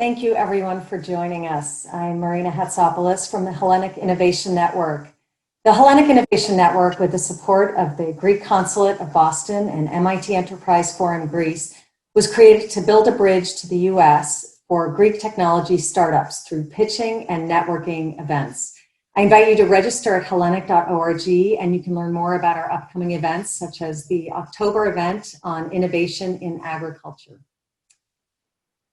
Thank you, everyone, for joining us. I'm Marina Hatsopoulos from the Hellenic Innovation Network. The Hellenic Innovation Network, with the support of the Greek Consulate of Boston and MIT Enterprise Forum Greece, was created to build a bridge to the US for Greek technology startups through pitching and networking events. I invite you to register at hellenic.org, and you can learn more about our upcoming events, such as the October event on innovation in agriculture.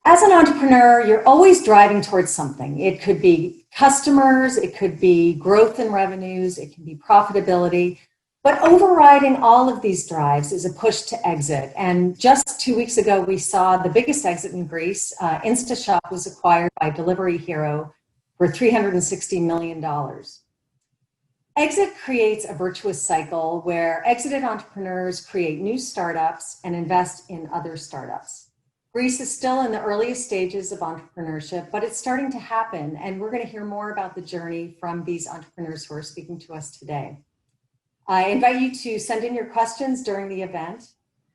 As an entrepreneur, you're always driving towards something. It could be customers, it could be growth in revenues, it can be profitability, but overriding all of these drives is a push to exit. And just 2 weeks ago, we saw the biggest exit in Greece. InstaShop was acquired by Delivery Hero for $360 million. Exit creates a virtuous cycle where exited entrepreneurs create new startups and invest in other startups. Greece is still in the earliest stages of entrepreneurship, but it's starting to happen, and we're going to hear more about the journey from these entrepreneurs who are speaking to us today. I invite you to send in your questions during the event,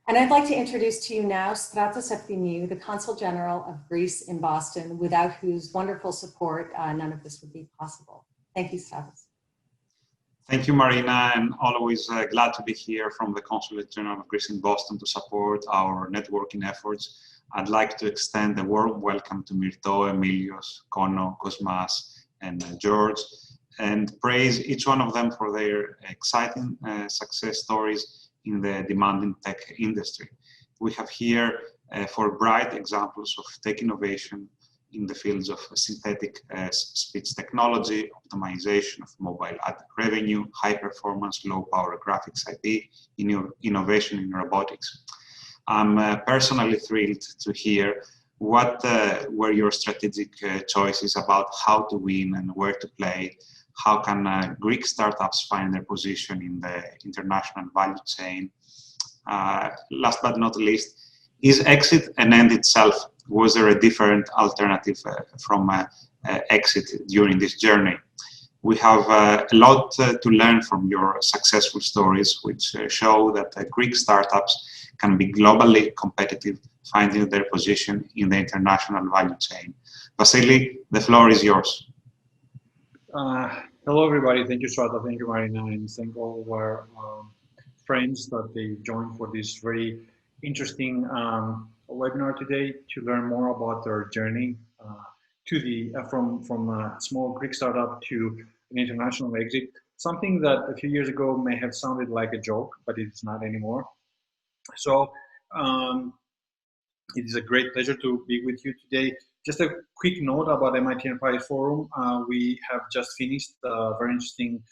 and I'd like to introduce to you now Stratos Efthimiou, the Consul General of Greece in Boston, without whose wonderful support, none of this would be possible. Thank you, Stratos. Thank you, Marina, and always glad to be here from the Consulate General of Greece in Boston to support our networking efforts. I'd like to extend a warm welcome to Myrto, Aimilios, Conno, Cosma, and George, and praise each one of them for their exciting success stories in the demanding tech industry. We have here 4 bright examples of tech innovation in the fields of synthetic speech technology, optimization of mobile ad revenue, high performance, low power graphics IP, innovation in robotics. I'm personally thrilled to hear what were your strategic choices about how to win and where to play. How can Greek startups find their position in the international value chain? Last but not least, is exit an end itself? Was there a different alternative from exit during this journey? We have a lot to learn from your successful stories, which show that Greek startups can be globally competitive, finding their position in the international value chain. Vasily, the floor is yours. Hello, everybody. Thank you, Strata. Thank you, Marina, and thank all of our friends that they joined for this very interesting webinar today to learn more about their journey to the from a small Greek startup to an international exit. Something that a few years ago may have sounded like a joke, but it's not anymore. So it is a great pleasure to be with you today. Just a quick note about MIT Enterprise Forum. We have just finished a very interesting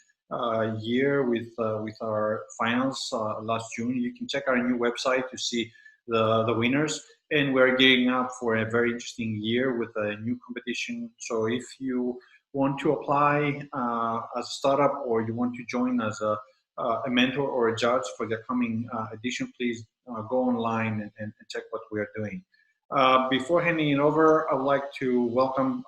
year with our finals last June. You can check our new website to see the winners, and we're gearing up for a very interesting year with a new competition. So if you want to apply as a startup, or you want to join as a mentor or a judge for the coming edition, please go online and check what we are doing. Before handing it over, I would like to welcome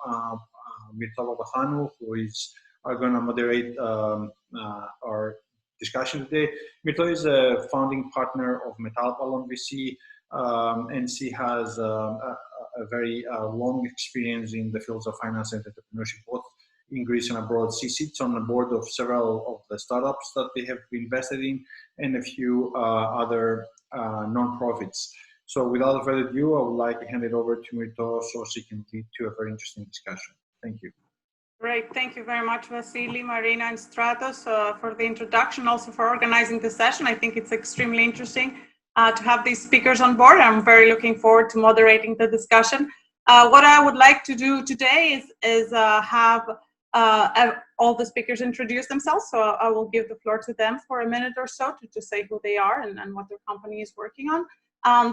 Myrto Papathanou, who is going to moderate our discussion today. Myrto is a founding partner of Metavallon VC, and she has a very long experience in the fields of finance and entrepreneurship, both in Greece and abroad. She sits on the board of several of the startups that they have invested in, and a few other non-profits. So without further ado, I would like to hand it over to Myrto so she can lead to a very interesting discussion. Thank you. Great. Thank you very much, Vasily, Marina, and Stratos for the introduction, also for organizing the session. I think it's extremely interesting to have these speakers on board. I'm very looking forward to moderating the discussion. What I would like to do today is have all the speakers introduce themselves. So I will give the floor to them for a minute or so to just say who they are and what their company is working on.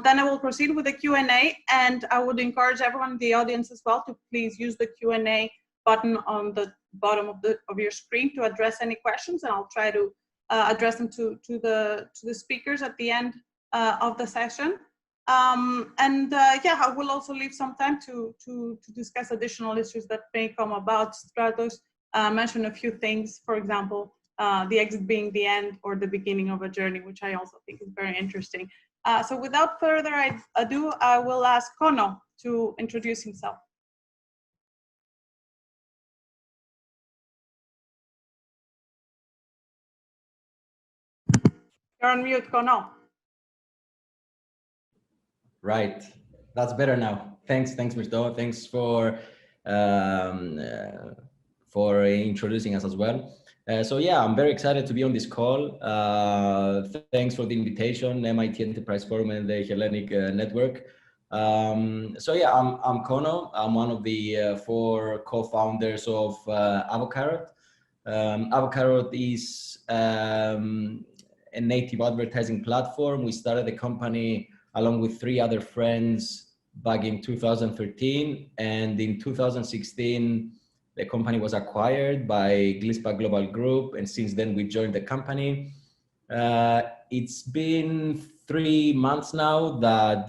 Then I will proceed with the Q&A, and I would encourage everyone in the audience as well to please use the Q&A button on the bottom of your screen to address any questions, and I'll try to address them to the speakers at the end of the session. Yeah, I will also leave some time to discuss additional issues that may come about. Stratos mentioned a few things, for example, the exit being the end or the beginning of a journey, which I also think is very interesting. So without further ado, I will ask Conno to introduce himself. You're on mute, Conno. Right, that's better now. Thanks, Myrto. Thanks for introducing us as well. So yeah, I'm very excited to be on this call. Thanks for the invitation, MIT Enterprise Forum and the Hellenic Network. So yeah, I'm Conno. I'm one of the 4 co-founders of Avocarrot. Avocarrot is a native advertising platform. We started the company along with 3 other friends back in 2013, and in 2016, the company was acquired by Glispa Global Group, and since then we joined the company. It's been 3 months now that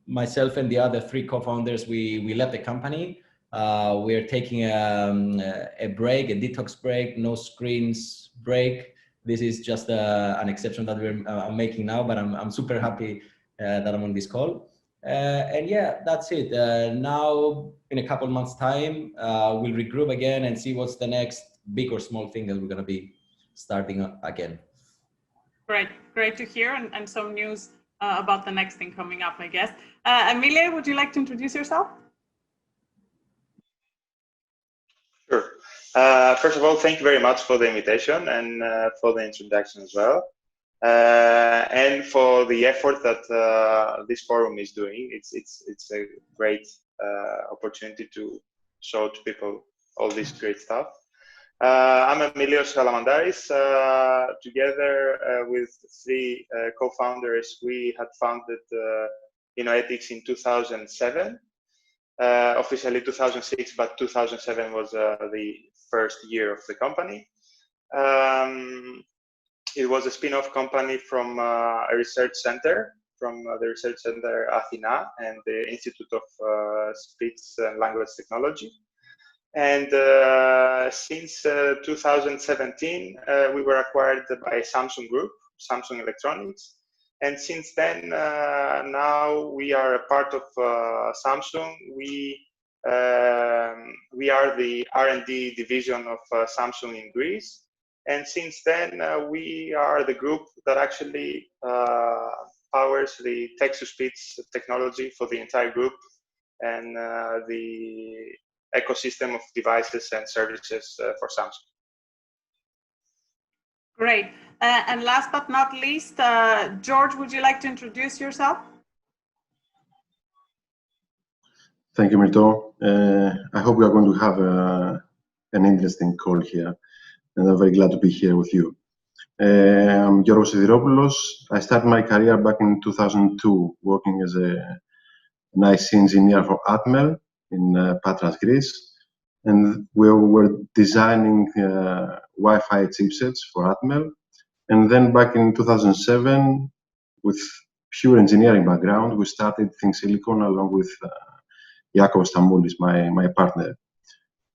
myself and the other 3 co-founders, we left the company. We're taking a break, a detox break, no screens break. This is just an exception that I'm making now, but I'm super happy that I'm on this call. And yeah, that's it. Now, in a couple months' time, we'll regroup again and see what's the next big or small thing that we're going to be starting again. Great to hear, and some news about the next thing coming up, I guess. Aimilios, would you like to introduce yourself? Sure. First of all, thank you very much for the invitation and for the introduction as well. And for the effort that this forum is doing. It's a great opportunity to show to people all this great stuff. I'm Aimilios Chalamandaris. Together with 3 co-founders, we had founded Innoetics in 2007. Officially 2006, but 2007 was the first year of the company. It was a spin-off company from a research center, from the research center Athena and the Institute of Speech and Language Technology. And since 2017, we were acquired by Samsung Group, Samsung Electronics. And since then, now we are a part of Samsung. We are the R&D division of Samsung in Greece. And since then, we are the group that actually powers the text-to-speech technology for the entire group and the ecosystem of devices and services for Samsung. Great. And last but not least, George, would you like to introduce yourself? Thank you, Myrto. I hope we are going to have an interesting call here, and I'm very glad to be here with you. I'm Sidiropoulos. I started my career back in 2002, working as an IC engineer for Atmel in Patras, Greece. And we were designing Wi-Fi chipsets for Atmel. And then back in 2007, with pure engineering background, we started Think Silicon along with Yakov Stamoulis, my partner.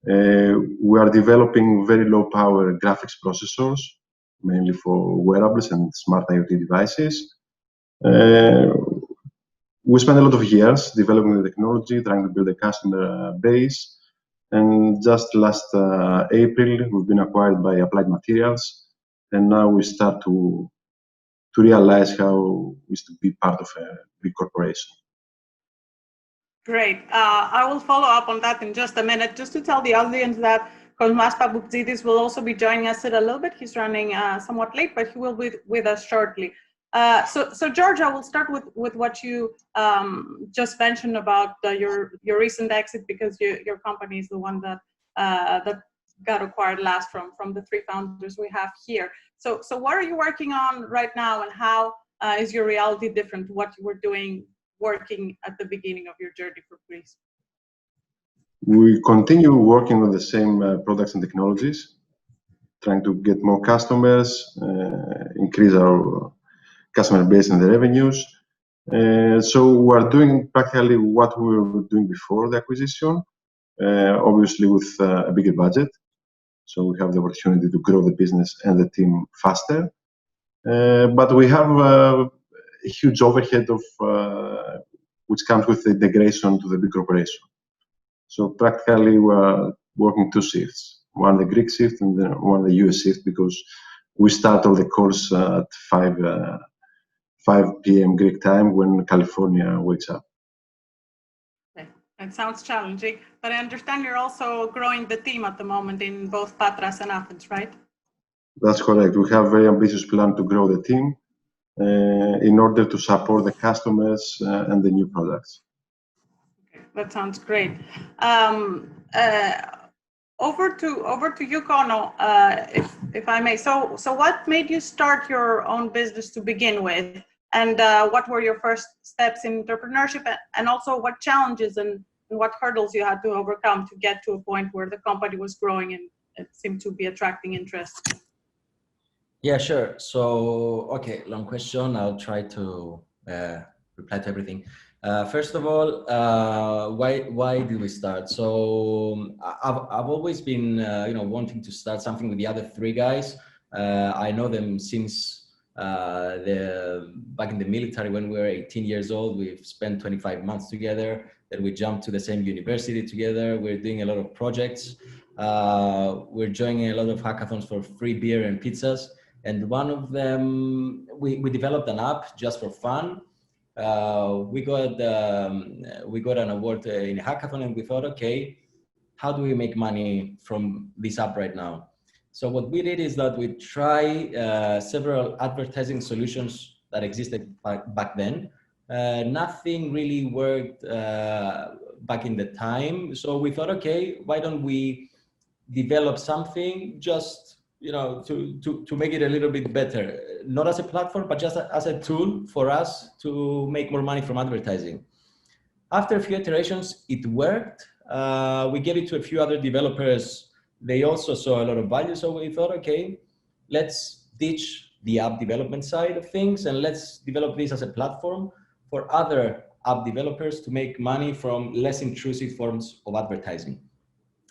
We are developing very low power graphics processors, mainly for wearables and smart IoT devices. We spent a lot of years developing the technology, trying to build a customer base. And just last April, we've been acquired by Applied Materials. And now we start to realize how it is to be part of a big corporation. Great. I will follow up on that in just a minute, just to tell the audience that Cosma's Pabouctsidis will also be joining us in a little bit. He's running somewhat late, but he will be with us shortly. So George, I will start with what you just mentioned about your recent exit, because your company is the one that got acquired last from the 3 founders we have here. So what are you working on right now, and how is your reality different to what you were doing working at the beginning of your journey for Greece? We continue working on the same products and technologies, trying to get more customers, increase our customer base and the revenues. So we are doing practically what we were doing before the acquisition, obviously with a bigger budget. So we have the opportunity to grow the business and the team faster. But we have a huge overhead of which comes with the integration to the big corporation. So practically we are working 2 shifts, one the Greek shift and then one the US shift, because we start all the calls at 5 p.m. Greek time when California wakes up. Okay. It sounds challenging, but I understand you're also growing the team at the moment in both Patras and Athens, right? That's correct. We have a very ambitious plan to grow the team in order to support the customers and the new products. Okay, that sounds great. Over to you, Conno, if I may. So what made you start your own business to begin with, and what were your first steps in entrepreneurship, and also what challenges and what hurdles you had to overcome to get to a point where the company was growing and it seemed to be attracting interest? Yeah, sure. So, okay, long question. I'll try to reply to everything. First of all, why did we start? So I've always been wanting to start something with the other three guys. I know them since back in the military when we were 18 years old. We've spent 25 months together. Then we jumped to the same university together. We're doing a lot of projects. We're joining a lot of hackathons for free beer and pizzas. And one of them, we developed an app just for fun. We got an award in a hackathon, and we thought, okay, how do we make money from this app right now? So what we did is that we try several advertising solutions that existed back then. Nothing really worked back in the time. So we thought, okay, why don't we develop something just to make it a little bit better, not as a platform, but just as a tool for us to make more money from advertising. After a few iterations, it worked. We gave it to a few other developers. They also saw a lot of value. So we thought, okay, let's ditch the app development side of things and let's develop this as a platform for other app developers to make money from less intrusive forms of advertising.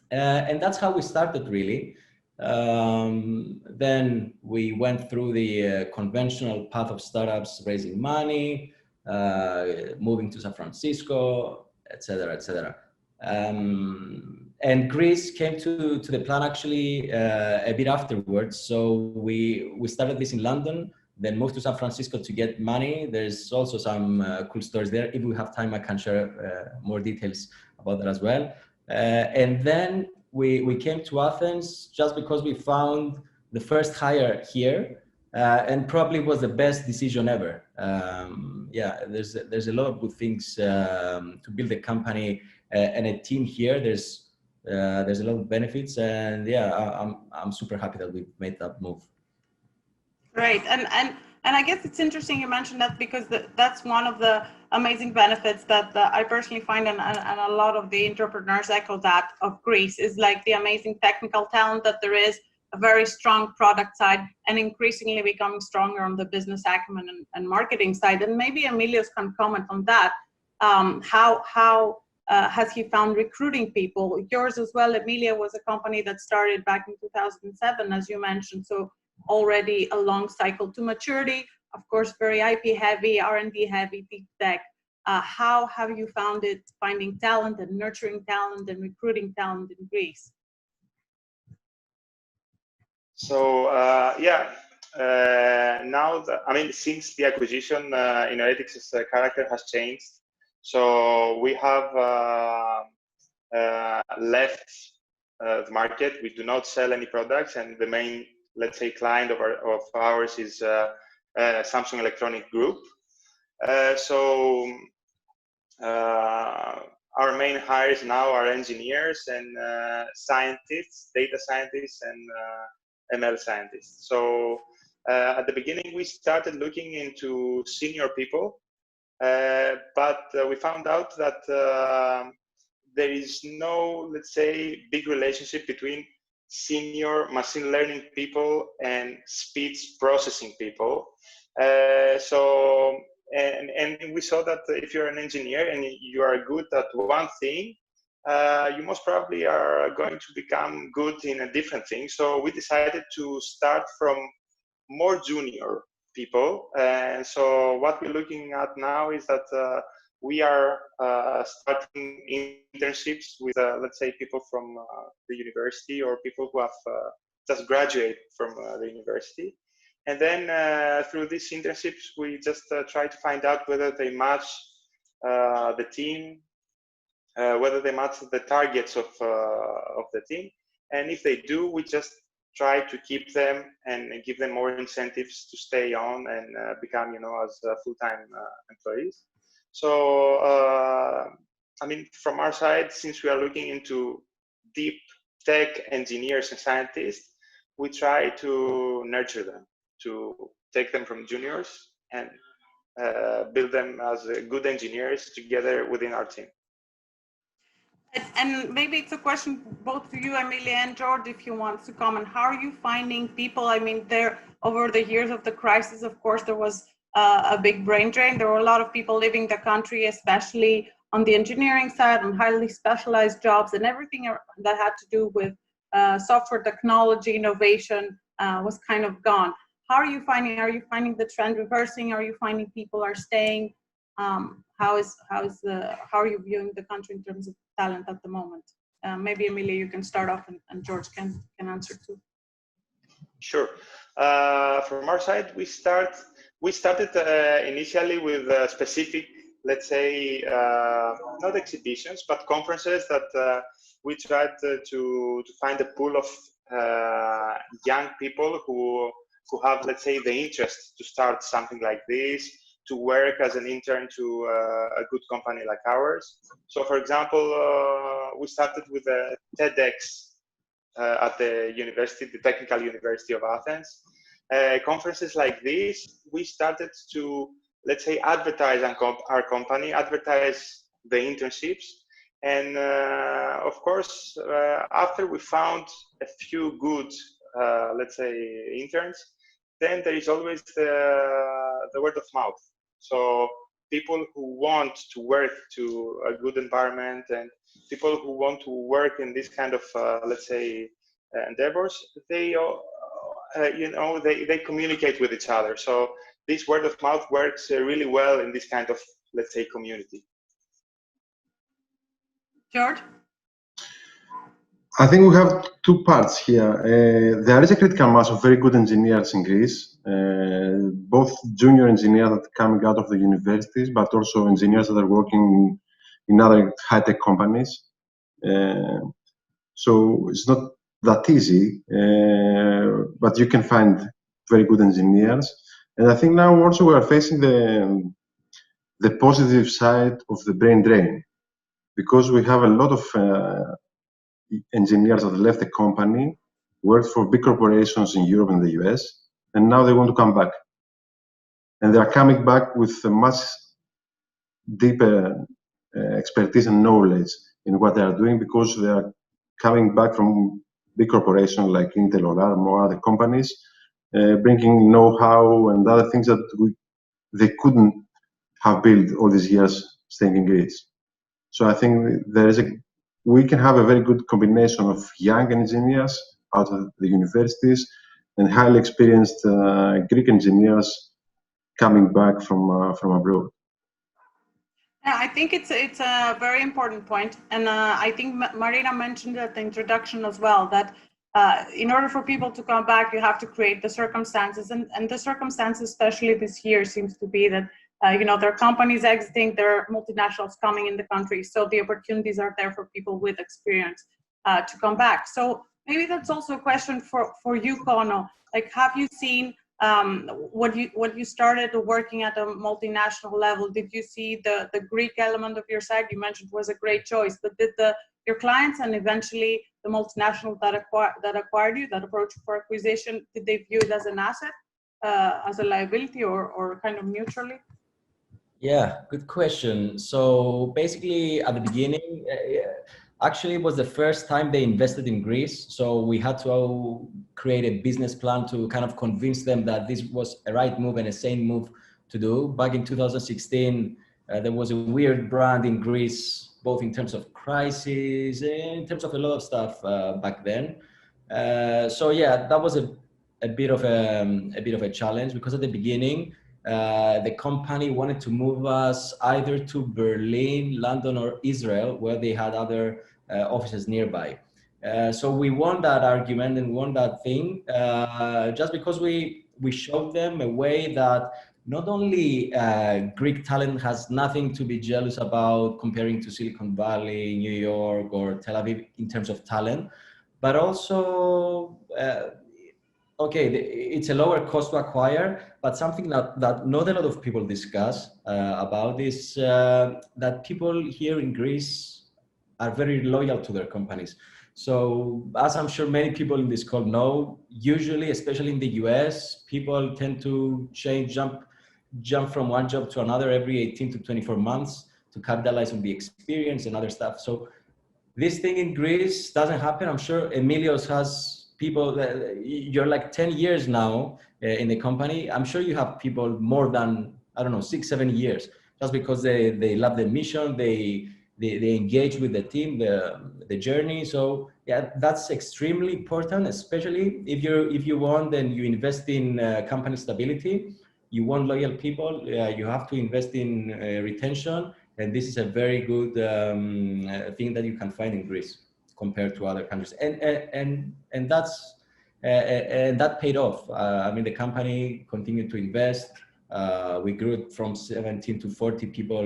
And that's how we started, really. Then we went through the conventional path of startups, raising money, moving to San Francisco, etc., etc. And Greece came to the plan actually a bit afterwards. So we started this in London, then moved to San Francisco to get money. There's also some cool stories there. If we have time, I can share more details about that as well. And then we came to Athens just because we found the first hire here, and probably was the best decision ever. Yeah, there's a lot of good things to build a company and a team here. There's a lot of benefits, and yeah, I'm super happy that we made that move. Great, and I guess it's interesting you mentioned that because that's one of the amazing benefits that I personally find, and a lot of the entrepreneurs echo that of Greece, is like the amazing technical talent that there is, a very strong product side, and increasingly becoming stronger on the business acumen and marketing side. And maybe Aimilios can comment on that. How has he found recruiting people? Yours as well, Emilia, was a company that started back in 2007, as you mentioned. So already a long cycle to maturity, of course, very IP heavy, R&D heavy, deep tech. How have you found it finding talent and nurturing talent and recruiting talent in Greece? So now, since the acquisition, Innoetics' character has changed. So we have left the market. We do not sell any products, and the main, let's say, client of ours is Samsung Electronic Group. So our main hires now are engineers and scientists, data scientists, and ML scientists. So at the beginning, we started looking into senior people, but we found out that there is no, let's say, big relationship between senior machine learning people and speech processing people. And we saw that if you're an engineer and you are good at one thing, you most probably are going to become good in a different thing. So we decided to start from more junior people. And so what we're looking at now is that we are starting internships with, let's say, people from the university or people who have just graduate from the university. And then through these internships, we just try to find out whether they match the team, whether they match the targets of the team. And if they do, we just try to keep them and give them more incentives to stay on and become, as full-time employees. So, I mean, from our side, since we are looking into deep tech engineers and scientists, we try to nurture them, to take them from juniors and build them as good engineers together within our team. And maybe it's a question both to you, Amelia, and George, if you want to comment. How are you finding people? I mean, over the years of the crisis, of course, there was a big brain drain. There were a lot of people leaving the country, especially on the engineering side, on highly specialized jobs, and everything that had to do with software technology, innovation was kind of gone. How are you finding the trend reversing? Are you finding people are staying? How are you viewing the country in terms of talent at the moment? Maybe Amelia, you can start off, and George can answer too. Sure. From our side, we started initially with specific, let's say, not exhibitions, but conferences that we tried to find a pool of young people who have, let's say, the interest to start something like this, to work as an intern to a good company like ours. So, for example, we started with a TEDx at the university, the Technical University of Athens. Conferences like this, we started to, let's say, advertise our company, advertise the internships. And of course, after we found a few good, let's say, interns, then there is always the word of mouth. So people who want to work to a good environment and people who want to work in this kind of, let's say, endeavors, they communicate with each other. So this word of mouth works really well in this kind of, let's say, community. George? I think we have two parts here. There is a critical mass of very good engineers in Greece, both junior engineers that are coming out of the universities, but also engineers that are working in other high-tech companies. So it's not that easy, but you can find very good engineers. And I think now also we are facing the positive side of the brain drain, because we have a lot of engineers that left the company, worked for big corporations in Europe and the US, and now they want to come back. And they are coming back with a much deeper expertise and knowledge in what they are doing, because they are coming back from big corporations like Intel or ARM or other companies, bringing know-how and other things that they couldn't have built all these years staying in Greece. So I think we can have a very good combination of young engineers out of the universities and highly experienced Greek engineers coming back from abroad. Yeah, I think it's a very important point, and I think Marina mentioned at the introduction as well that in order for people to come back, you have to create the circumstances, and the circumstances, especially this year, seems to be that there are companies exiting, there are multinationals coming in the country, so the opportunities are there for people with experience to come back. So maybe that's also a question for you, Conno. Like, have you seen when you started working at a multinational level, did you see the Greek element of your side? You mentioned was a great choice, but did your clients and eventually the multinational that acquired you, that approach for acquisition, did they view it as an asset, as a liability, or kind of neutrally? Yeah, good question. So basically, at the beginning, actually, it was the first time they invested in Greece. So we had to create a business plan to kind of convince them that this was a right move and a sane move to do. Back in 2016, there was a weird brand in Greece, both in terms of crisis and in terms of a lot of stuff back then. So yeah, that was a bit of a challenge, because at the beginning, the company wanted to move us either to Berlin, London, or Israel, where they had other offices nearby. So we won that argument and won that thing just because we showed them a way that not only Greek talent has nothing to be jealous about comparing to Silicon Valley, New York, or Tel Aviv in terms of talent, but also, okay, it's a lower cost to acquire, but something that not a lot of people discuss about is that people here in Greece are very loyal to their companies. So as I'm sure many people in this call know, usually, especially in the US, people tend to jump from one job to another every 18 to 24 months to capitalize on the experience and other stuff. So this thing in Greece doesn't happen. I'm sure Aimilios has people, you're like 10 years now in the company. I'm sure you have people more than, I don't know, 6-7 years, just because they love the mission, they engage with the team, the journey. So yeah, that's extremely important, especially if you want and you invest in company stability, you want loyal people, you have to invest in retention. And this is a very good thing that you can find in Greece compared to other countries. And that's and that paid off. I mean, the company continued to invest. We grew from 17 to 40 people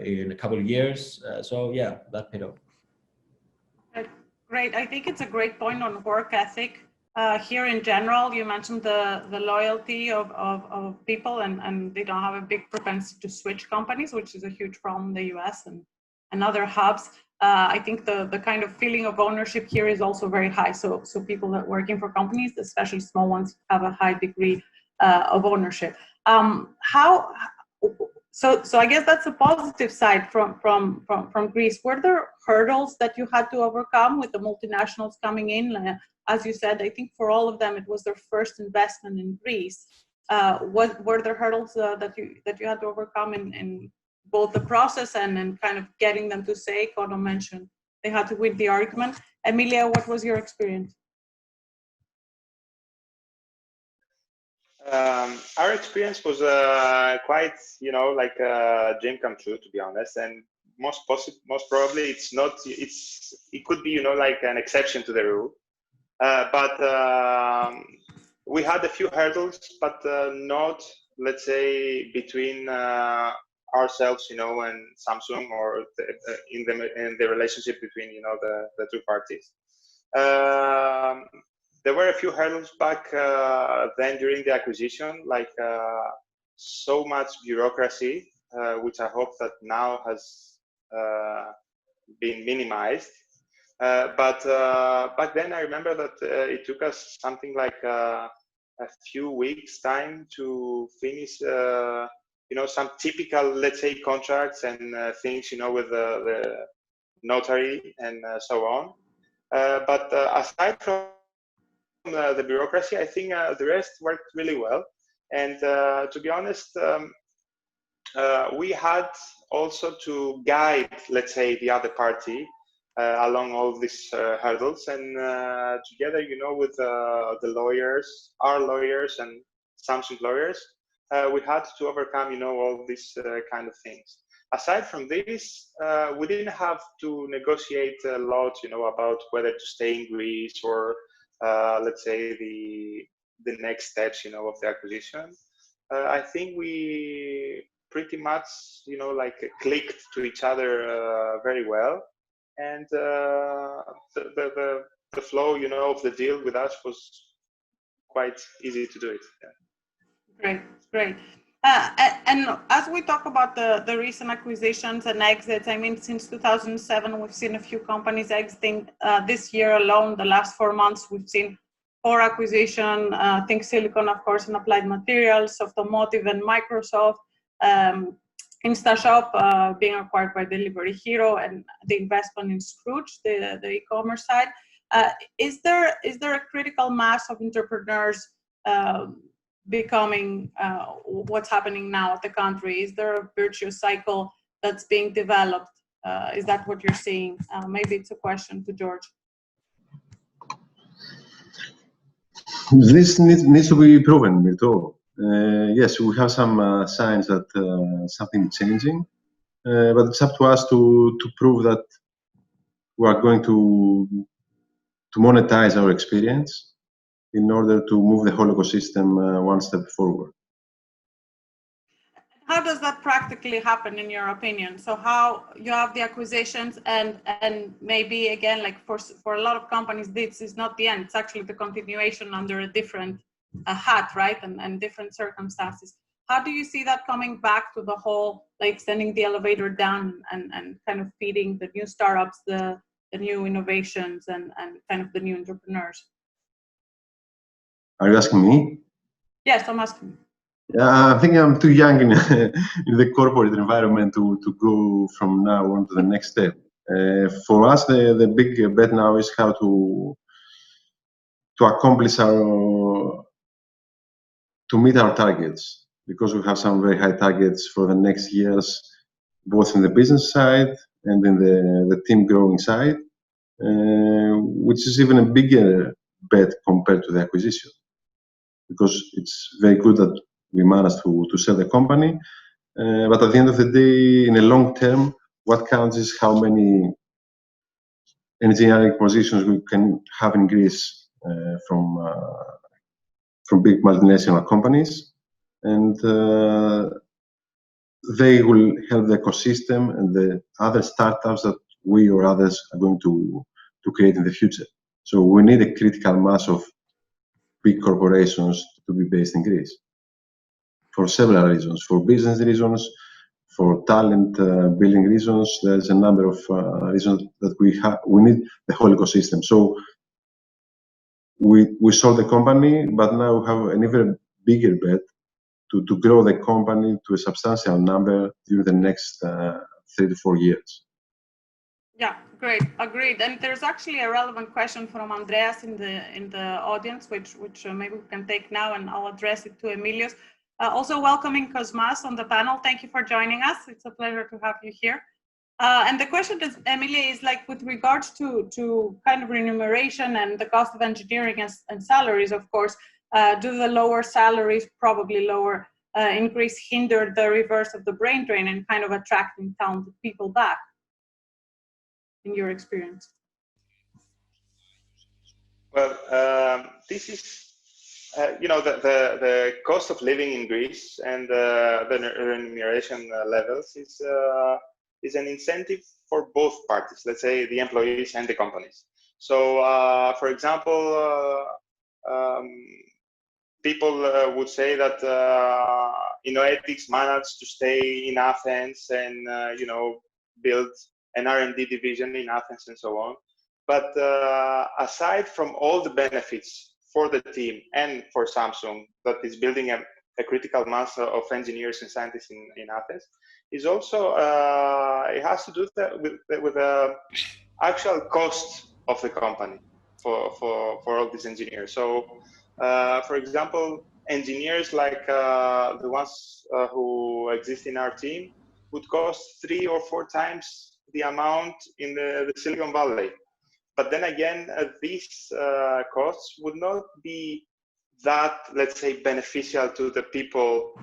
in a couple of years. So yeah, that paid off. Great. I think it's a great point on work ethic. Here in general, you mentioned the loyalty of people, and they don't have a big propensity to switch companies, which is a huge problem in the US and other hubs. I think the kind of feeling of ownership here is also very high. So people that are working for companies, especially small ones, have a high degree of ownership. So I guess that's a positive side from Greece. Were there hurdles that you had to overcome with the multinationals coming in? As you said, I think for all of them, it was their first investment in Greece. Were there hurdles that you had to overcome in both the process and kind of getting them to say? Conno mentioned they had to win the argument. Emilia, what was your experience? Our experience was quite, like a dream come true, to be honest. And most probably it could be, like an exception to the rule. But we had a few hurdles, but not, let's say, between ourselves, and Samsung, or in the relationship between, the two parties. There were a few hurdles back then during the acquisition, like so much bureaucracy, which I hope that now has been minimized. But back then, I remember that it took us something like a few weeks' time to finish, some typical, let's say, contracts and things, with the notary and so on. But aside from the bureaucracy, I think the rest worked really well. And to be honest, we had also to guide, let's say, the other party along all these hurdles, and together, with the lawyers, our lawyers and Samsung lawyers, we had to overcome, all these kind of things. Aside from this, we didn't have to negotiate a lot, about whether to stay in Greece or, let's say, the next steps, of the acquisition. I think we pretty much, like clicked to each other very well. And the flow, of the deal with us was quite easy to do it. Yeah. Great. And as we talk about the recent acquisitions and exits, I mean, since 2007, we've seen a few companies exiting. This year alone, the last 4 months, we've seen 4 acquisitions. Think Silicon, of course, and Applied Materials, Automotive, and Microsoft. InstaShop being acquired by Delivery Hero, and the investment in Scrooge, the e-commerce side. Is there a critical mass of entrepreneurs becoming what's happening now at the country? Is there a virtuous cycle that's being developed? Is that what you're seeing? Maybe it's a question to George. This needs to be proven, Myrto. Yes, we have some signs that something is changing, but it's up to us to prove that we are going to monetize our experience in order to move the whole ecosystem one step forward. How does that practically happen, in your opinion? So how you have the acquisitions, and maybe again, like for a lot of companies, this is not the end. It's actually the continuation under a different hat, right? And different circumstances. How do you see that coming back to the whole, like sending the elevator down and kind of feeding the new startups, the new innovations, and kind of the new entrepreneurs? Are you asking me? Yes, I'm asking. I think I'm too young in, in the corporate environment to go from now on to the next step. For us, the big bet now is how to accomplish to meet our targets, because we have some very high targets for the next years, both in the business side and in the team growing side, which is even a bigger bet compared to the acquisition, because it's very good that we managed to sell the company, but at the end of the day, in a long term, what counts is how many engineering positions we can have in Greece from big multinational companies, and they will help the ecosystem and the other startups that we or others are going to create in the future. So we need a critical mass of big corporations to be based in Greece, for several reasons, for business reasons, for talent building reasons. There's a number of reasons that we need the whole ecosystem. So we sold the company, but now we have an even bigger bet to grow the company to a substantial number during the next 3 to 4 years. Yeah, great, agreed. And there's actually a relevant question from Andreas in the audience, which maybe we can take now, and I'll address it to Aimilios. Also welcoming Cosmas on the panel. Thank you for joining us. It's a pleasure to have you here. And the question is, Emilia, is like with regards to kind of remuneration and the cost of engineering and salaries, of course, do the lower salaries, probably lower increase, hinder the reverse of the brain drain and kind of attracting talented people back, in your experience? Well, this is, the cost of living in Greece and the remuneration levels is an incentive for both parties, let's say the employees and the companies. So, for example, people would say that Innoetics managed to stay in Athens and build an R&D division in Athens and so on. But aside from all the benefits for the team and for Samsung that is building a critical mass of engineers and scientists in Athens, is also it has to do with the actual cost of the company for all these engineers. So, for example, engineers like the ones who exist in our team would cost 3 or 4 times the amount in the Silicon Valley. But then again, these costs would not be that, let's say, beneficial to the people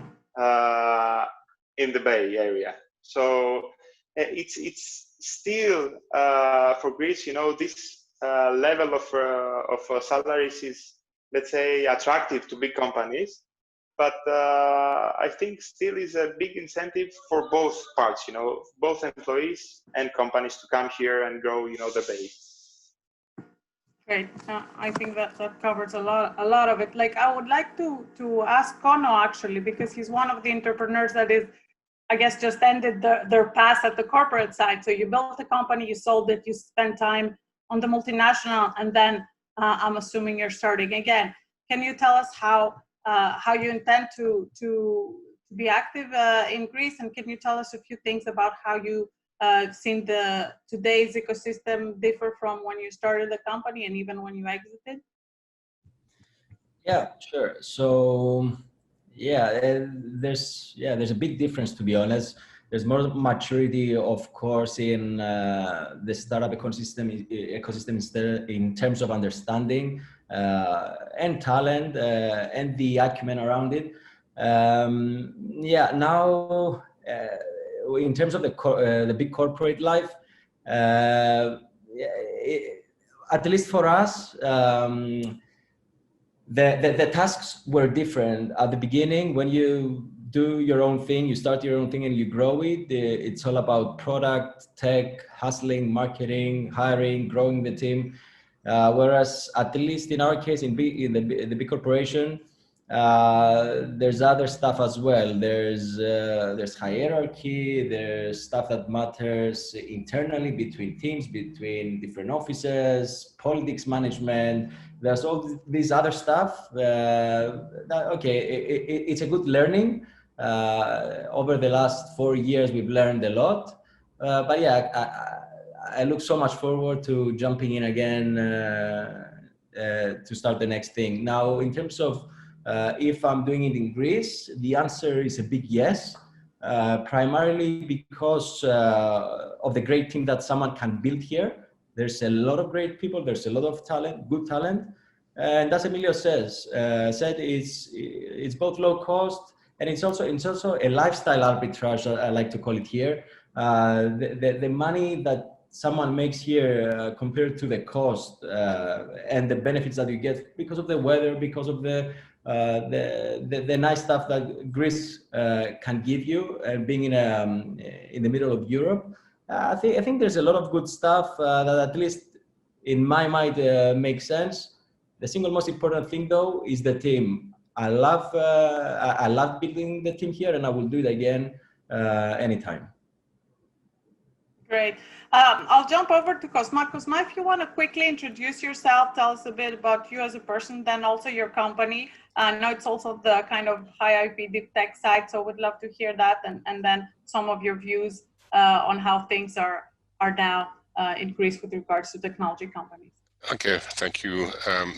in the Bay Area. So it's still for Greece, this level of salaries is, let's say, attractive to big companies. But I think still is a big incentive for both parts, both employees and companies to come here and grow, the base. Great. I think that covers a lot of it. Like, I would like to ask Conno, actually, because he's one of the entrepreneurs that is, I guess, just ended their path at the corporate side. So you built a company, you sold it, you spent time on the multinational, and then I'm assuming you're starting again. Can you tell us how you intend to be active in Greece, and can you tell us a few things about how you seen today's ecosystem differ from when you started the company and even when you exited? Yeah, sure. So there's a big difference, to be honest. There's more maturity, of course, in the startup ecosystem in terms of understanding and talent and the acumen around it. Now in terms of the big corporate life, at least for us, the tasks were different at the beginning. When you do your own thing, you start your own thing and you grow it. It's all about product, tech, hustling, marketing, hiring, growing the team. Whereas at least in our case, in the big corporation, there's other stuff as well. There's hierarchy, there's stuff that matters internally between teams, between different offices, politics management. There's all these other stuff. It's a good learning. Over the last 4 years, we've learned a lot. But yeah, I look so much forward to jumping in again to start the next thing. Now, in terms of if I'm doing it in Greece, the answer is a big yes, primarily because of the great team that someone can build here. There's a lot of great people, there's a lot of talent, good talent. And as Aimilios said, it's both low cost and it's also a lifestyle arbitrage, I like to call it here. The money that someone makes here compared to the cost and the benefits that you get because of the weather, because of the nice stuff that Greece can give you, and being in the middle of Europe, I think there's a lot of good stuff that at least in my mind makes sense. The single most important thing though is the team. I love building the team here, and I will do it again anytime. Great. I'll jump over to Cosma. Cosma, if you want to quickly introduce yourself, tell us a bit about you as a person, then also your company. I know it's also the kind of high IP deep tech side, so would love to hear that, and then some of your views on how things are now in Greece with regards to technology companies. Okay, thank you.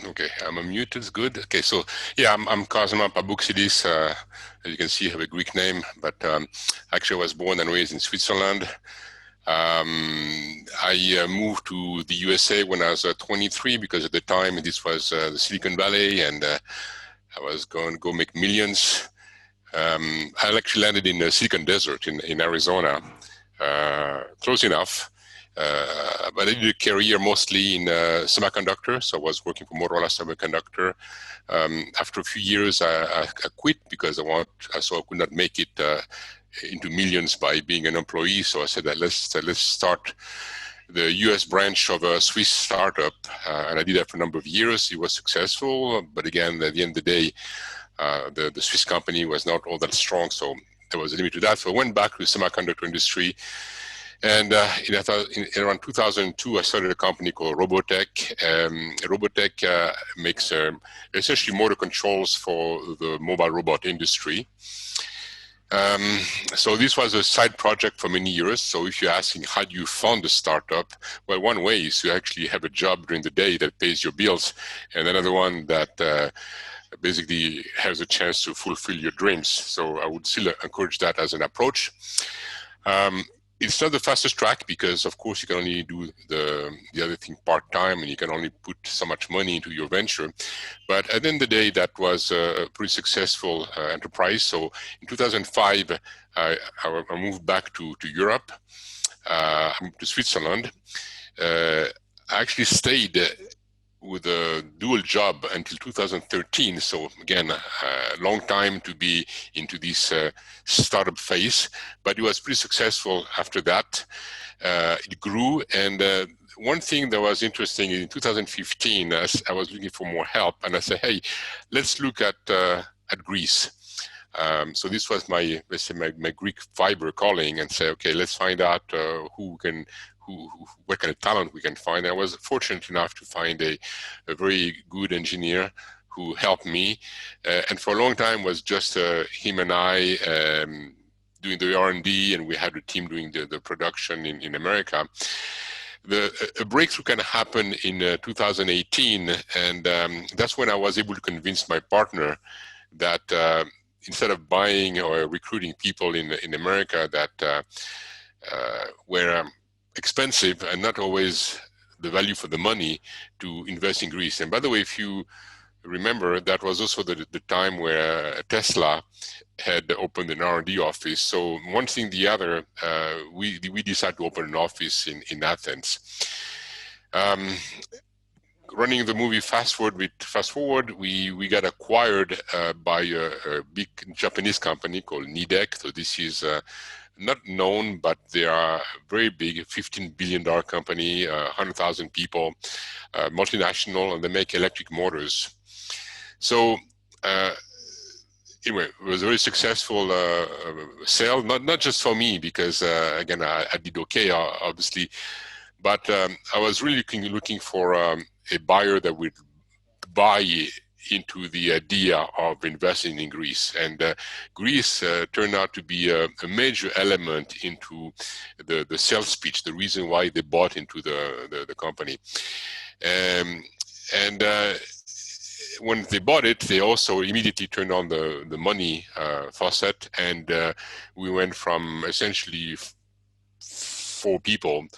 Okay, I'm unmuted, it's good. Okay, so yeah, I'm Cosma Pabouctsidis. As you can see, I have a Greek name, but actually I was born and raised in Switzerland. I moved to the USA when I was 23 because at the time this was the Silicon Valley, and I was going to go make millions. I actually landed in the Silicon Desert in Arizona, close enough. But I did a career mostly in semiconductors. So I was working for Motorola Semiconductor. After a few years, I quit because I saw I could not make it into millions by being an employee. So I said that let's start the US branch of a Swiss startup. And I did that for a number of years. It was successful. But again, at the end of the day, the Swiss company was not all that strong. So there was a limit to that. So I went back to the semiconductor industry. And in around 2002, I started a company called Roboteq. Roboteq makes essentially motor controls for the mobile robot industry. So this was a side project for many years. So if you're asking how do you fund a startup, well, one way is to actually have a job during the day that pays your bills, and another one that basically has a chance to fulfill your dreams. So I would still encourage that as an approach. It's not the fastest track because, of course, you can only do the other thing part-time and you can only put so much money into your venture. But at the end of the day, that was a pretty successful enterprise. So in 2005, I moved back to Europe. I moved to Switzerland. I actually stayed with a dual job until 2013. So again, a long time to be into this startup phase, but it was pretty successful after that. It grew. And one thing that was interesting in 2015, as I was looking for more help, and I said, hey, let's look at Greece. So this was my Greek fiber calling and say, okay, let's find out what kind of talent we can find. I was fortunate enough to find a very good engineer who helped me. And for a long time was just him and I doing the R&D, and we had a team doing the production in America. A breakthrough kind of happened in 2018. And that's when I was able to convince my partner that instead of buying or recruiting people in America that were expensive and not always the value for the money, to invest in Greece. And by the way, if you remember, that was also the time where Tesla had opened an R&D office. So one thing, the other, we decided to open an office in Athens. running the movie fast forward, we got acquired by a big Japanese company called Nidec. So this is not known, but they are very big, $15 billion company, 100,000 people, multinational, and they make electric motors. So anyway, it was a very successful sale, not just for me, because again, I did okay, obviously, but I was really looking for a buyer that would buy into the idea of investing in Greece. And Greece turned out to be a major element into the sales pitch, the reason why they bought into the company. When they bought it, they also immediately turned on the money faucet, and we went from essentially 4 people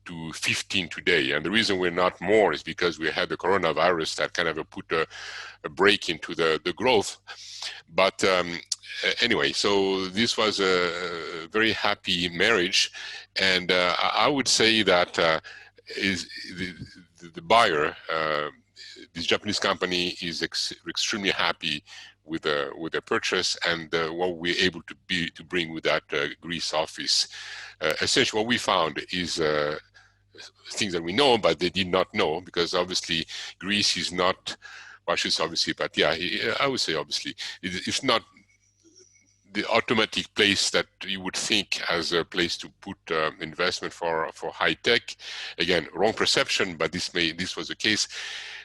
to 15 today. And the reason we're not more is because we had the coronavirus that kind of put a break into the growth. But anyway, so this was a very happy marriage. And I would say that is the buyer, this Japanese company, is extremely happy with the purchase and what we're able to bring with that Greece office. Essentially, what we found is things that we know, but they did not know, because obviously Greece is not, well, I should say obviously, but yeah, I would say obviously, it's not the automatic place that you would think as a place to put investment for high tech. Again, wrong perception, but this was the case.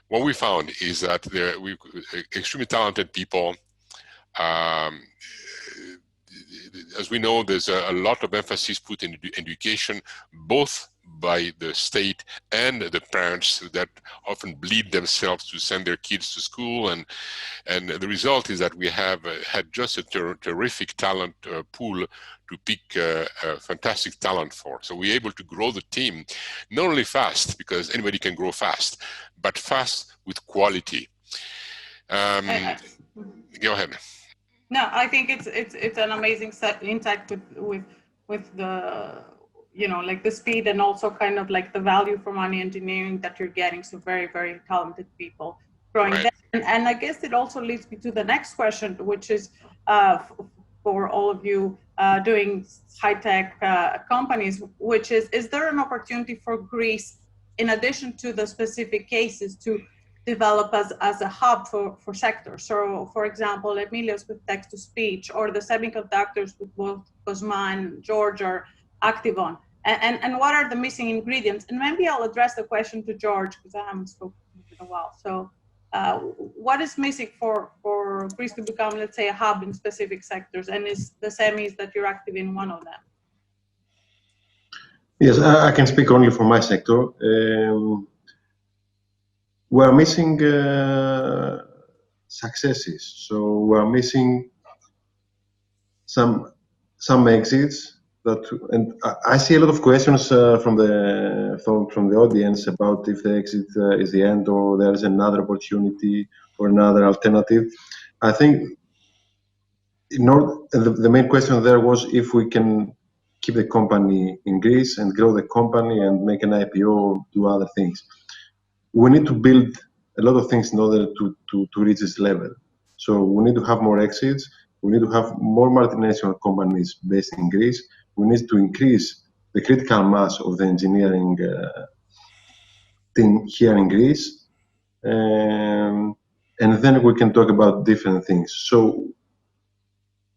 What we found is that we extremely talented people. As we know, there's a lot of emphasis put in education, both by the state and the parents that often bleed themselves to send their kids to school. And the result is that we have had just a terrific talent pool to pick fantastic talent for. So we're able to grow the team, not only fast, because anybody can grow fast, but fast with quality. Go ahead. No, I think it's an amazing insight with the, like the speed and also kind of like the value for money engineering that you're getting. So very, very talented people growing right. there. And I guess it also leads me to the next question, which is for all of you doing high-tech companies, which is there an opportunity for Greece, in addition to the specific cases, to develop as a hub for sectors? So, for example, Aimilios with text-to-speech, or the semiconductors with both Cosma and George are active on. And what are the missing ingredients? And maybe I'll address the question to George, because I haven't spoken in a while. So what is missing for Greece to become, let's say, a hub in specific sectors? And is the semis that you're active in one of them? Yes, I can speak only for my sector. We're missing successes. So we're missing some exits. And I see a lot of questions from the audience about if the exit is the end, or there is another opportunity or another alternative. I think the main question there was if we can keep the company in Greece and grow the company and make an IPO or do other things. We need to build a lot of things in order to reach this level. So we need to have more exits. We need to have more multinational companies based in Greece. We need to increase the critical mass of the engineering team here in Greece. And then we can talk about different things. So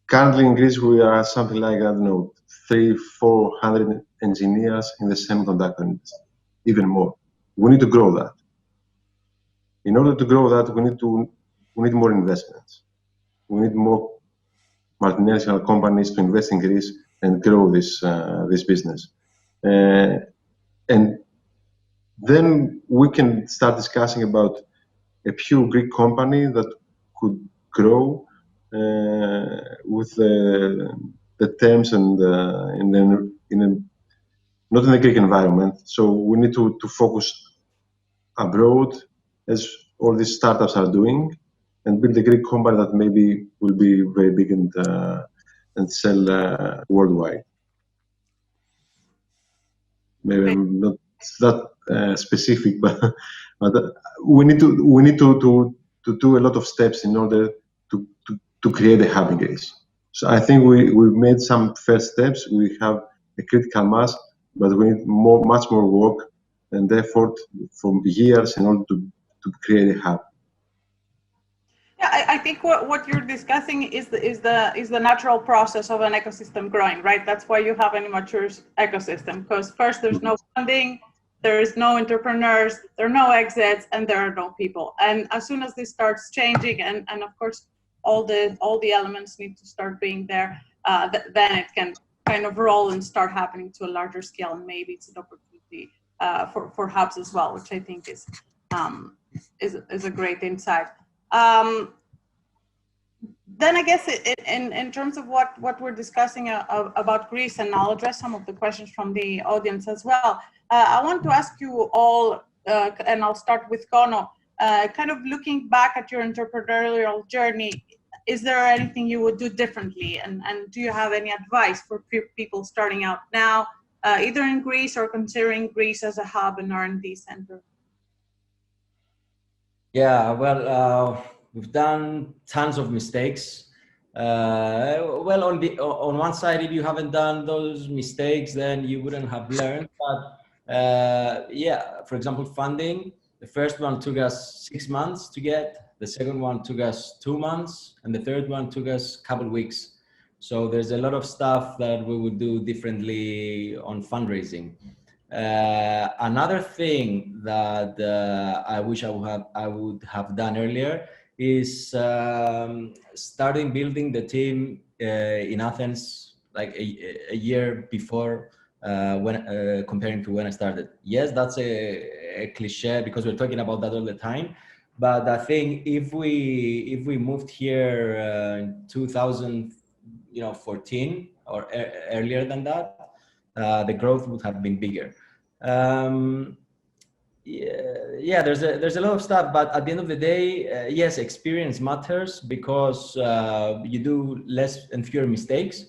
currently in Greece, we are something like, I don't know, 300-400 engineers in the semiconductor industry, even more. We need to grow that. In order to grow that, we need more investments. We need more multinational companies to invest in Greece and grow this business. And then we can start discussing about a pure Greek company that could grow with the terms and not in the Greek environment. So we need to focus abroad, as all these startups are doing, and build a Greek company that maybe will be very big and sell worldwide. Maybe I'm not it's that specific, but we need to do a lot of steps in order to create a hub in Greece. So I think we've made some first steps. We have a critical mass, but we need much more work and effort from years in order to create a hub. Yeah, I think what you're discussing is the natural process of an ecosystem growing, right? That's why you have an immature ecosystem, because first there's no funding, there is no entrepreneurs, there are no exits, and there are no people. And as soon as this starts changing, and of course all the elements need to start being there, then it can kind of roll and start happening to a larger scale. And maybe it's an opportunity for hubs as well, which I think is a great insight. Then I guess in terms of what we're discussing about Greece, and I'll address some of the questions from the audience as well. I want to ask you all, and I'll start with Conno, kind of looking back at your entrepreneurial journey, is there anything you would do differently? And do you have any advice for people starting out now, either in Greece or considering Greece as a hub and R&D center? Yeah, well, we've done tons of mistakes. Well, on one side, if you haven't done those mistakes, then you wouldn't have learned. But yeah, for example, funding, the first one took us 6 months to get, the second one took us 2 months, and the third one took us a couple of weeks. So there's a lot of stuff that we would do differently on fundraising. Another thing that I wish I would have done earlier is starting building the team in Athens like a year before when comparing to when I started. Yes, that's a cliche because we're talking about that all the time. But I think if we moved here in 2014 or earlier than that, the growth would have been bigger. Yeah, there's a lot of stuff, but at the end of the day, yes, experience matters because you do less and fewer mistakes.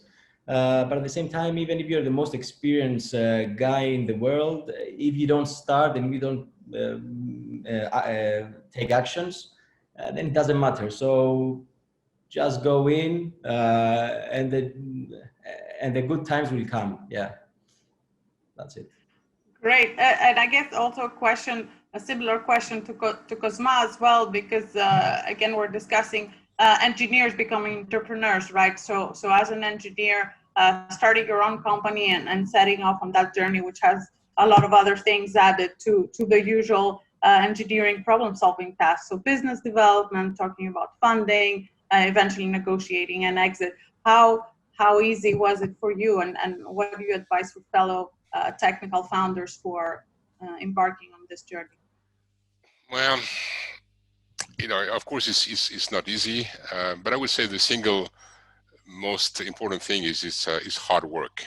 But at the same time, even if you're the most experienced guy in the world, if you don't start and you don't take actions, then it doesn't matter. So just go in, and the good times will come. Yeah, that's it. Great, and I guess also a similar question to Cosma as well, because again, we're discussing engineers becoming entrepreneurs, right? So as an engineer, starting your own company and setting off on that journey, which has a lot of other things added to the usual engineering problem-solving tasks. So business development, talking about funding, eventually negotiating an exit. How easy was it for you, and what do you advise for fellow technical founders who are embarking on this journey? Well, of course, it's not easy, but I would say the single most important thing is hard work,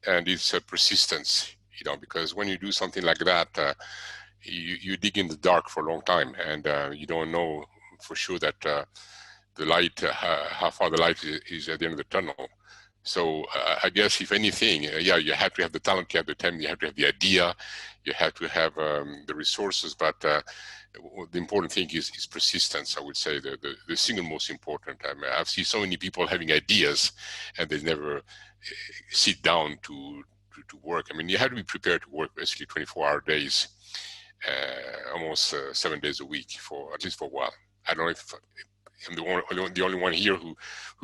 and it's persistence. Because when you do something like that, you dig in the dark for a long time, and you don't know for sure that the light, how far the light is at the end of the tunnel. So I guess if anything, yeah, you have to have the talent, you have the time, you have to have the idea, you have to have the resources, but the important thing is persistence. I would say the single most important. I mean, I've seen so many people having ideas and they never sit down to work. I mean, you have to be prepared to work basically 24-hour days, almost 7 days a week at least for a while. I don't know if I'm the only one here who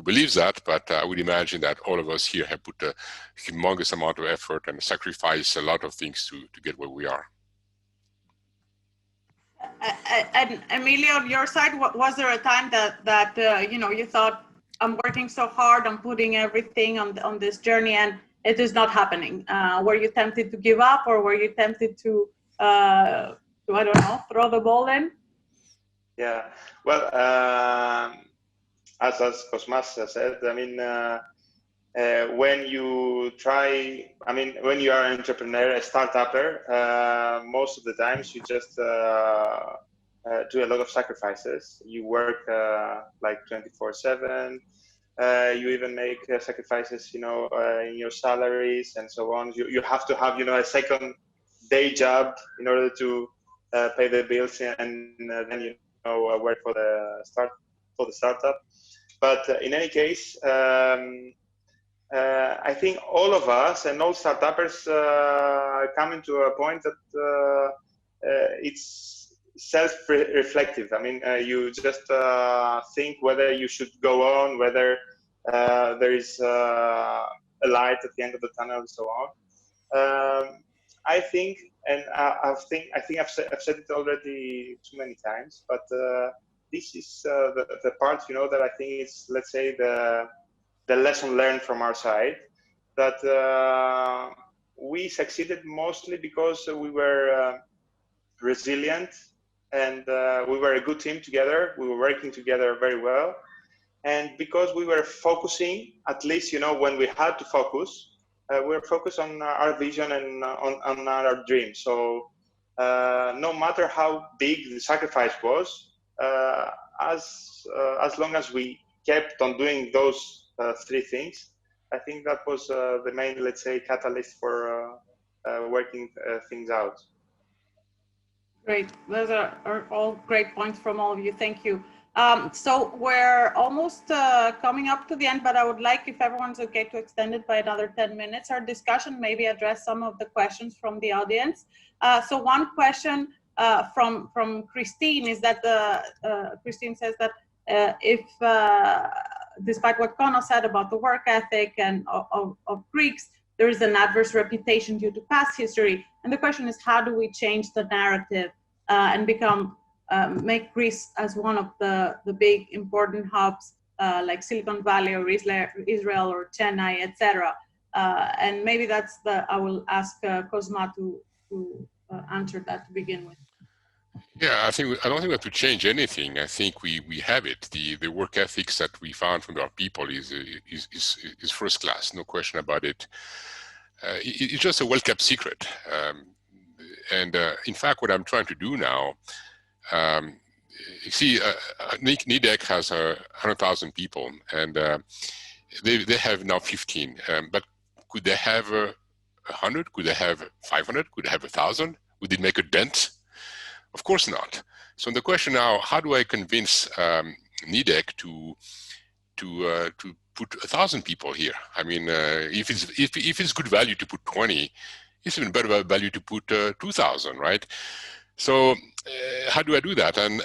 believes that, but I would imagine that all of us here have put a humongous amount of effort and sacrificed a lot of things to get where we are. And Emilio, on your side, was there a time that you thought, I'm working so hard, I'm putting everything on this journey, and it is not happening? Were you tempted to give up, or were you tempted to I don't know, throw the ball in? Yeah, well, as Cosmas said, I mean, when you when you are an entrepreneur, a startupper, most of the times you just do a lot of sacrifices. You work like 24/7. You even make sacrifices, in your salaries and so on. You have to have, a second day job in order to pay the bills, and then work for the startup. But in any case, I think all of us and all startuppers are coming to a point that it's self-reflective. I mean, you just think whether you should go on, whether there is a light at the end of the tunnel, and so on. I think, and I think I've said it already too many times, but this is the part, that I think is, let's say, the lesson learned from our side, that we succeeded mostly because we were resilient, and we were a good team together. We were working together very well, and because we were focusing, at least when we had to focus, we were focused on our vision and on our dream. So no matter how big the sacrifice was, as long as we kept on doing those three things, I think that was the main, let's say, catalyst for working things out. Great. Those are all great points from all of you. Thank you. So we're almost coming up to the end, but I would like, if everyone's okay, to extend it by another 10 minutes. Our discussion, maybe address some of the questions from the audience. So one question from Christine is that Christine says that if despite what Conno said about the work ethic and of Greeks, there is an adverse reputation due to past history. And the question is, how do we change the narrative and make Greece as one of the big important hubs like Silicon Valley or Israel or Chennai, etc. And maybe that's I will ask Cosma to answer that to begin with. Yeah, I don't think we have to change anything. I think we have it. The work ethics that we found from our people is first class, no question about it. It's just a well-kept secret. And in fact, what I'm trying to do now, you see, Nidec has 100,000 people, and they have now 15. But could they have 100? Could they have 500? Could they have 1,000? Would it make a dent? Of course not. So the question now: how do I convince Nidec to put 1,000 people here? I mean, if it's good value to put 20, it's even better value to put 2,000, right? So how do I do that? And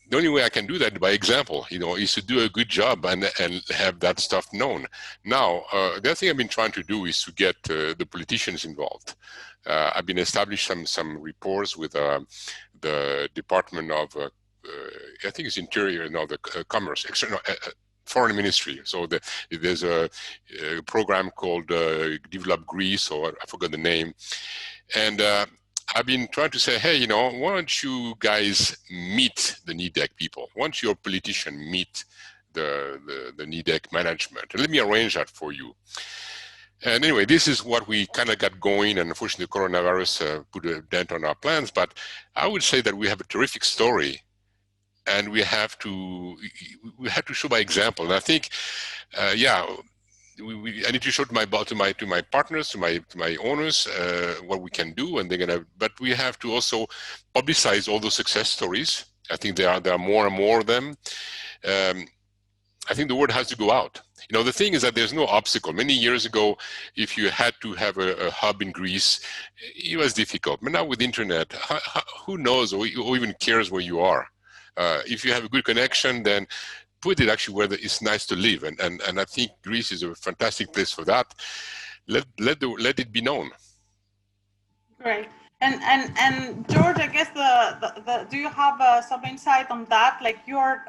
the only way I can do that by example, is to do a good job and have that stuff known. Now, the other thing I've been trying to do is to get the politicians involved. I've been establishing some reports with the Department of, I think it's Interior, the Commerce, Foreign Ministry. So there's a program called Develop Greece, or I forgot the name. And I've been trying to say, hey, why don't you guys meet the Nidec people? Why don't your politician meet the Nidec management? And let me arrange that for you. And anyway, this is what we kind of got going, and unfortunately the coronavirus put a dent on our plans, but I would say that we have a terrific story, and we have to show by example. And I think, I need to show to my partners, to my owners, what we can do, and but we have to also publicize all those success stories. I think there are more and more of them. I think the word has to go out. The thing is that there's no obstacle. Many years ago, if you had to have a hub in Greece, it was difficult. But now with the internet, who knows or even cares where you are? If you have a good connection, then put it actually where it's nice to live. And I think Greece is a fantastic place for that. Let it be known. Great. And George, I guess do you have some insight on that? Like you're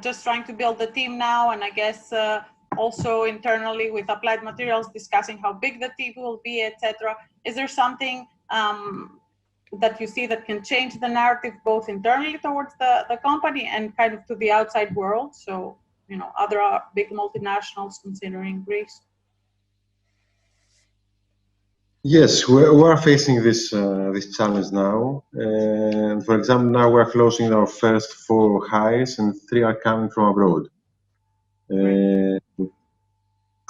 just trying to build the team now, and I guess also internally with Applied Materials discussing how big the team will be, etc. Is there something that you see that can change the narrative both internally towards the company and kind of to the outside world? So, other big multinationals considering Greece. Yes, we are facing this challenge now. And for example, now we're closing our first 4 hires, and 3 are coming from abroad.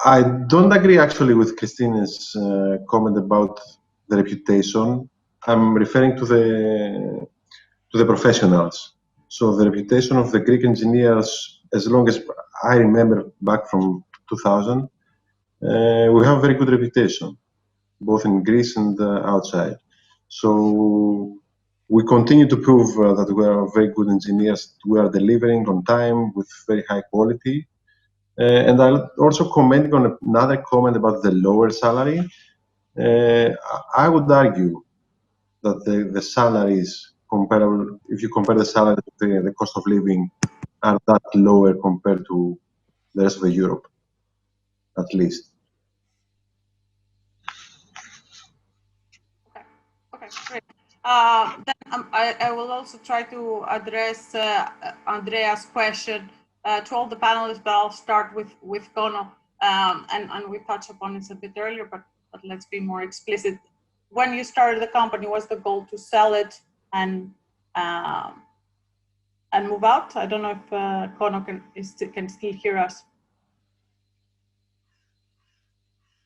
I don't agree actually with Christina's comment about the reputation, I'm referring to the professionals. So the reputation of the Greek engineers, as long as I remember back from 2000, we have a very good reputation, both in Greece and outside. So we continue to prove that we are very good engineers. We are delivering on time with very high quality. And I'll also comment on another comment about the lower salary. I would argue that the salaries comparable, if you compare the salary to the cost of living, are that lower compared to the rest of the Europe, at least. Okay, great. Then I will also try to address Andrea's question to all the panelists, but I'll start with Conno. And we touched upon this a bit earlier, but let's be more explicit. When you started the company, was the goal to sell it and move out? I don't know if Conno can still hear us.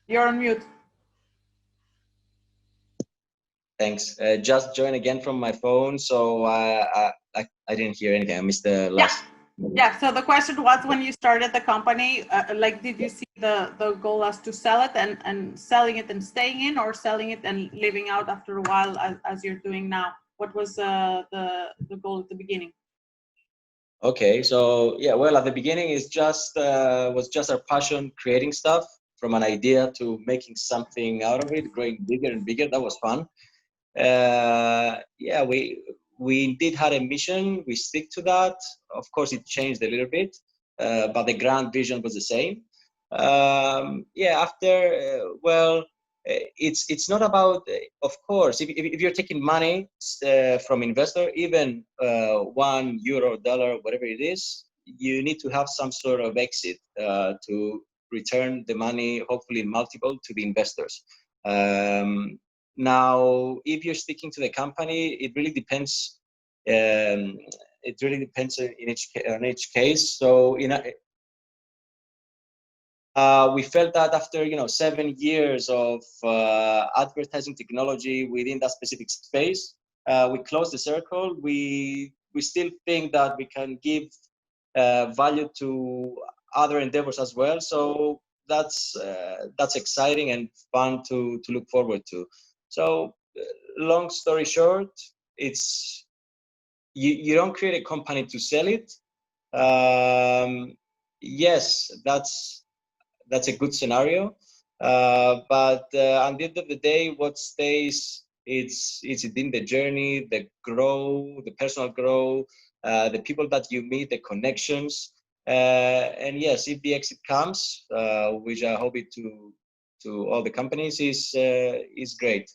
You're on mute. Thanks. Just joined again from my phone, so I didn't hear anything. I missed the last. Yeah. So the question was, when you started the company, like, did you see the goal as to sell it and selling it and staying in, or selling it and living out after a while, as you're doing now? What was the goal at the beginning? Okay, so yeah, well, at the beginning is just was just our passion, creating stuff from an idea to making something out of it, growing bigger and bigger. That was fun. Yeah, we indeed had a mission. We stick to that. Of course, it changed a little bit, but the grand vision was the same. Yeah, after well, it's not about. Of course, if you're taking money from investor, even €1, dollar, whatever it is, you need to have some sort of exit to return the money, hopefully multiple, to the investors. Now, if you're sticking to the company, it really depends. It really depends on each case. So, we felt that after 7 years of advertising technology within that specific space, we closed the circle. We still think that we can give value to other endeavors as well. So that's exciting and fun to look forward to. So, long story short, it's you don't create a company to sell it. Yes, that's a good scenario, but at the end of the day, what stays it's in the journey, the personal growth, the people that you meet, the connections, and yes, if the exit comes, which I hope it to all the companies, is great.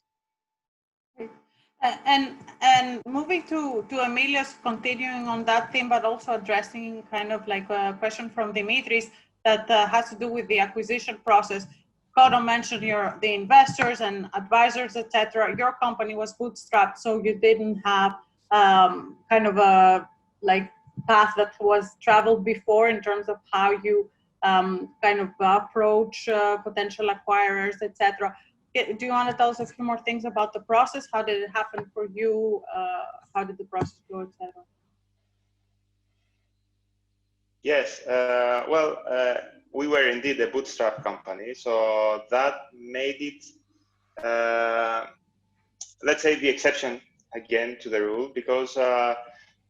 And moving to Aimilios, continuing on that theme, but also addressing kind of like a question from Dimitris that has to do with the acquisition process. Conno mentioned the investors and advisors, etc. Your company was bootstrapped, so you didn't have kind of a like path that was traveled before in terms of how you kind of approach potential acquirers, etc. Do you want to tell us a few more things about the process? How did it happen for you? How did the process go, etc.? Yes, well, we were indeed a bootstrap company, so that made it, let's say, the exception again to the rule, because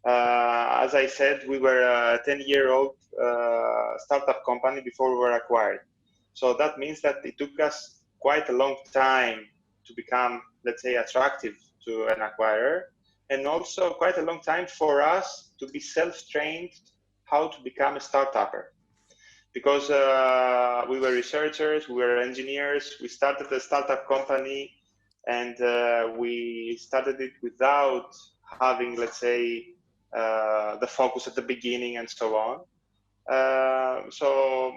as I said, we were a 10-year-old startup company before we were acquired. So that means that it took us quite a long time to become, let's say, attractive to an acquirer, and also quite a long time for us to be self-trained how to become a startupper. Because we were researchers, we were engineers, we started a startup company, and we started it without having, let's say, the focus at the beginning and so on. So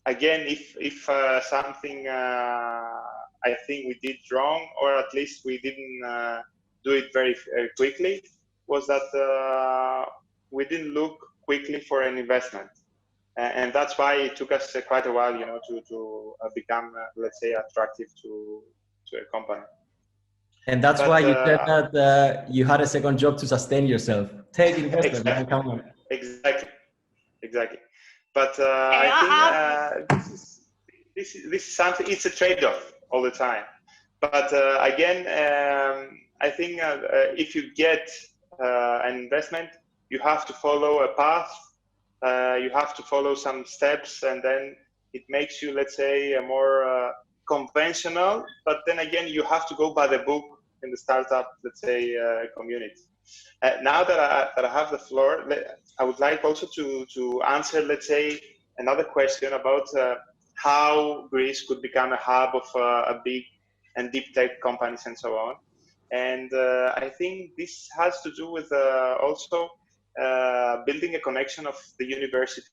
again, if something I think we did wrong, or at least we didn't do it very quickly, was that we didn't look quickly for an investment. And that's why it took us quite a while, to become, let's say, attractive to a company. And that's why you said that you had a second job to sustain yourself. Take investment, exactly. come on. Exactly. But I think this is something. It's a trade-off all the time. But again, I think if you get an investment, you have to follow a path. You have to follow some steps, and then it makes you, let's say, a more conventional. But then again, you have to go by the book in the startup, let's say, community. Now that I have the floor, I would like also to answer, let's say, another question about how Greece could become a hub of a big and deep tech companies and so on. And I think this has to do with also building a connection of the university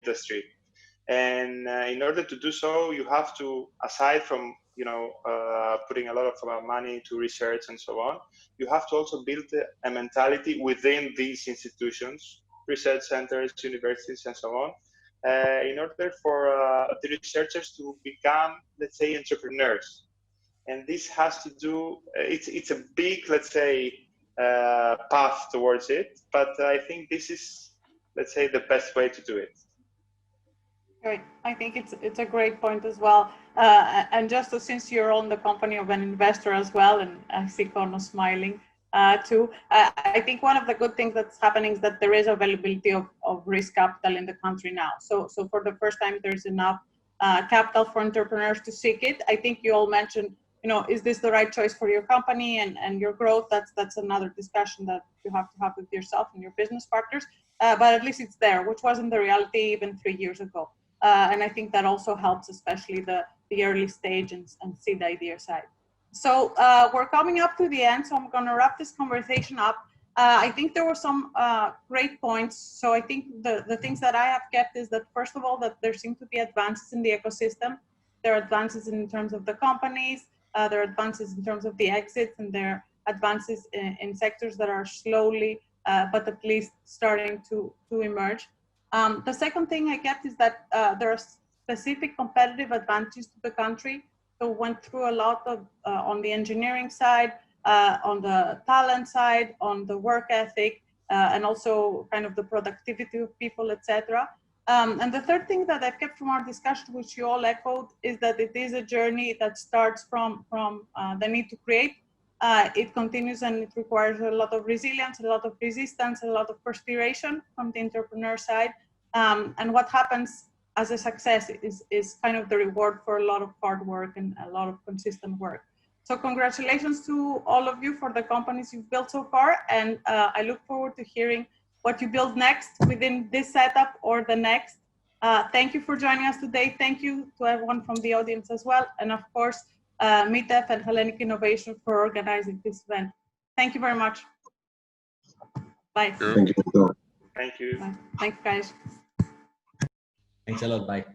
industry. And in order to do so, you have to, aside from putting a lot of money to research and so on, you have to also build a mentality within these institutions, research centers, universities, and so on, in order for the researchers to become, let's say, entrepreneurs. And this has to do, it's a big, let's say, path towards it, but I think this is, let's say, the best way to do it. Great. I think it's a great point as well. And just since you're on the company of an investor as well, and I see Conno smiling too, I think one of the good things that's happening is that there is availability of risk capital in the country now. So for the first time, there's enough capital for entrepreneurs to seek it. I think you all mentioned, is this the right choice for your company and your growth? That's another discussion that you have to have with yourself and your business partners. But at least it's there, which wasn't the reality even 3 years ago. And I think that also helps, especially the early stage and seed idea side. So we're coming up to the end, so I'm going to wrap this conversation up. I think there were some great points. So I think the things that I have kept is that, first of all, that there seem to be advances in the ecosystem. There are advances in terms of the companies, there are advances in terms of the exits, and there are advances in sectors that are slowly, but at least starting to emerge. The second thing I get is that there are specific competitive advantages to the country. So went through a lot of on the engineering side, on the talent side, on the work ethic, and also kind of the productivity of people, etc. And the third thing that I've kept from our discussion, which you all echoed, is that it is a journey that starts from the need to create. It continues and it requires a lot of resilience, a lot of resistance, a lot of perspiration from the entrepreneur side. And what happens as a success is kind of the reward for a lot of hard work and a lot of consistent work. So congratulations to all of you for the companies you've built so far. And I look forward to hearing what you build next within this setup or the next. Thank you for joining us today. Thank you to everyone from the audience as well. And of course, Metaf and Hellenic Innovation for organizing this event. Thank you very much. Bye. Thank you. Thank you. Bye. Thanks, guys. Thanks a lot. Bye.